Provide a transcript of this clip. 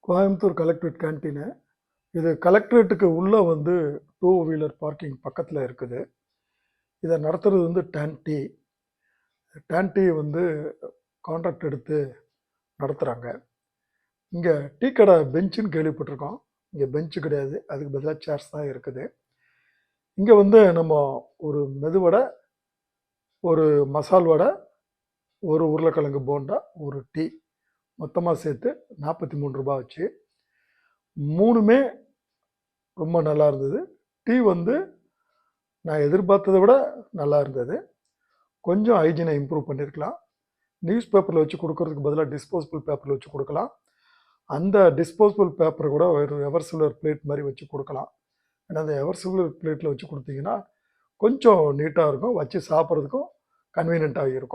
Coimbatore collectorate canteen. இது கலெக்டரேட்டுக்கு உள்ளே வந்து 2 வீலர் பார்க்கிங் பக்கத்தில் இருக்குது. இதை நடத்துறது வந்து டான் டீ வந்து கான்ட்ராக்ட் எடுத்து நடத்துகிறாங்க. இங்கே டீ கடை பெஞ்சுன்னு கேள்விப்பட்டிருக்கோம். இங்கே பெஞ்சு கிடையாது, அதுக்கு பதிலாக சேர்ஸ் தான் இருக்குது. இங்கே வந்து நம்ம ஒரு மெதுவடை, ஒரு மசால் வடை, ஒரு உருளைக்கிழங்கு போண்டா, ஒரு டீ மொத்தமாக சேர்த்து 43 ரூபா வச்சு. 3மே ரொம்ப நல்லா இருந்தது. டீ வந்து நான் எதிர்பார்த்ததை விட நல்லா இருந்தது. கொஞ்சம் ஹைஜீனை இம்ப்ரூவ் பண்ணியிருக்கலாம். நியூஸ் பேப்பரில் வச்சு கொடுக்கறதுக்கு பதிலாக டிஸ்போசபிள் பேப்பரில் வச்சு கொடுக்கலாம். அந்த டிஸ்போசபிள் பேப்பரை கூட ஒரு எவர்சில்வர் பிளேட் மாதிரி வச்சு கொடுக்கலாம். ஏன்னா அந்த எவர்சில்வர் பிளேட்டில் வச்சு கொடுத்தீங்கன்னா கொஞ்சம் நீட்டாக இருக்கும், வச்சு சாப்பிட்றதுக்கும் கன்வீனியண்ட்டாக இருக்கும்.